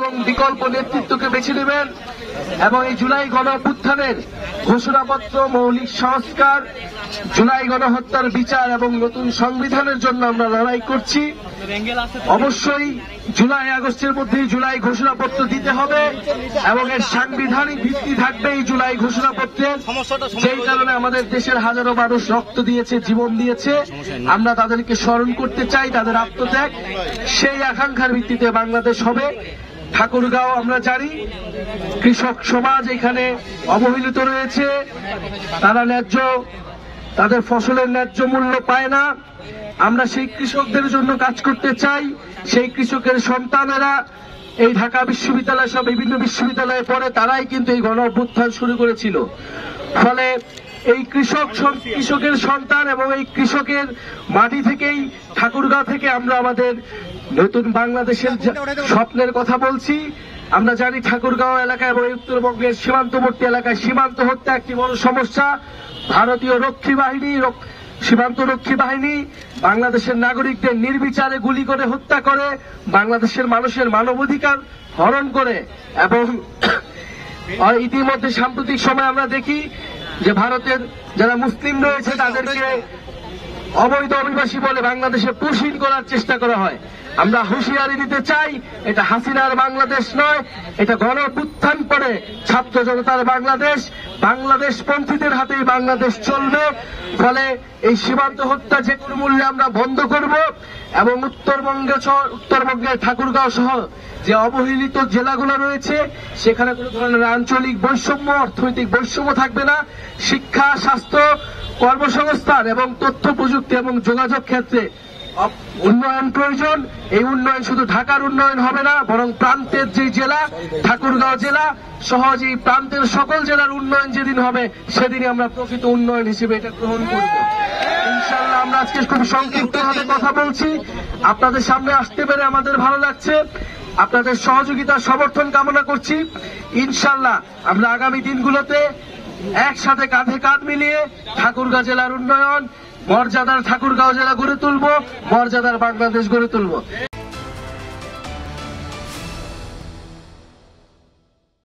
এবং বিকল্প নেতৃত্বকে বেছে নেবেন এবং এই জুলাই গণঅভ্যুত্থানের ঘোষণাপত্র, মৌলিক সংস্কার, জুলাই গণহত্যার বিচার এবং নতুন সংবিধানের জন্য আমরা লড়াই করছি। অবশ্যই জুলাই আগস্টের মধ্যেই জুলাই ঘোষণাপত্র দিতে হবে এবং এর সাংবিধানিক ভিত্তি থাকবে এই জুলাই ঘোষণাপত্রের, যেই কারণে আমাদের দেশের হাজারো মানুষ রক্ত দিয়েছে, জীবন দিয়েছে। আমরা তাদেরকে স্মরণ করতে চাই, তাদের আত্মত্যাগ। সেই আকাঙ্ক্ষার ভিত্তিতে বাংলাদেশ হবে। ঠাকুরগাঁও আমরা জানি কৃষক সমাজ এখানে অবহেলিত রয়েছে, তারা তাদের ফসলের ন্যায্য মূল্য পায় না। আমরা সেই কৃষকদের জন্য কাজ করতে চাই। সেই কৃষকের সন্তানেরা এই ঢাকা বিশ্ববিদ্যালয় সহ বিভিন্ন বিশ্ববিদ্যালয়ে পড়ে, তারাই কিন্তু এই গণ অভ্যুত্থান শুরু করেছিল। ফলে এই কৃষকের সন্তান এবং এই কৃষকের মাটি থেকেই, ঠাকুরগাঁও থেকে আমরা আমাদের নতুন বাংলাদেশের স্বপ্নের কথা বলছি। আমরা জানি ঠাকুরগাঁও এলাকা এবং উত্তরবঙ্গের সীমান্তবর্তী এলাকায় সীমান্ত হত্যা একটি বড় সমস্যা। ভারতীয় সীমান্ত রক্ষী বাহিনী বাংলাদেশের নাগরিকদের নির্বিচারে গুলি করে হত্যা করে, বাংলাদেশের মানুষের মানবাধিকার হরণ করে এবং ইতিমধ্যে সাম্প্রতিক সময় আমরা দেখি যে ভারতের যারা মুসলিম রয়েছে তাদেরকে অবৈধ অভিবাসী বলে বাংলাদেশে পুশিন করার চেষ্টা করা হয়। আমরা হুঁশিয়ারি দিতে চাই, এটা হাসিনার বাংলাদেশ নয়, এটা গণ অভ্যুত্থান পরে ছাত্র জনতার বাংলাদেশ। বাংলাদেশ পন্থীদের হাতেই বাংলাদেশ চলবে। ফলে এই সীমান্ত হত্যা যে কোনো মূল্যে আমরা বন্ধ করব এবং উত্তরবঙ্গের ঠাকুরগাঁও সহ যে অবহেলিত জেলাগুলো রয়েছে সেখানে কোনো ধরনের আঞ্চলিক বৈষম্য, অর্থনৈতিক বৈষম্য থাকবে না। শিক্ষা, স্বাস্থ্য, কর্মসংস্থান এবং তথ্য প্রযুক্তি এবং যোগাযোগ ক্ষেত্রে উন্নয়ন প্রয়োজন। এই উন্নয়ন শুধু ঢাকার উন্নয়ন হবে না, বরং প্রান্তের যে জেলা ঠাকুরগাঁও জেলা সহজেই প্রান্তের সকল জেলার উন্নয়ন যেদিন হবে সেদিনই আমরা প্রকৃত উন্নয়ন হিসেবে এটা গ্রহণ করব। ইনশাআল্লাহ আমরা আজকে খুব সংক্ষিপ্তভাবে কথা বলছি। আপনাদের সামনে আসতে পেরে আমাদের ভালো লাগছে। আপনাদের সহযোগিতা, সমর্থন কামনা করছি। ইনশাআল্লাহ আমরা আগামী দিনগুলোতে একসাথে কাঁধে কাঁধ মিলিয়ে ঠাকুরগাঁও জেলার উন্নয়ন, মর্যাদার ঠাকুরগাঁও জেলা গড়ে তুলব, মর্যাদার বাংলাদেশ গড়ে তুলব।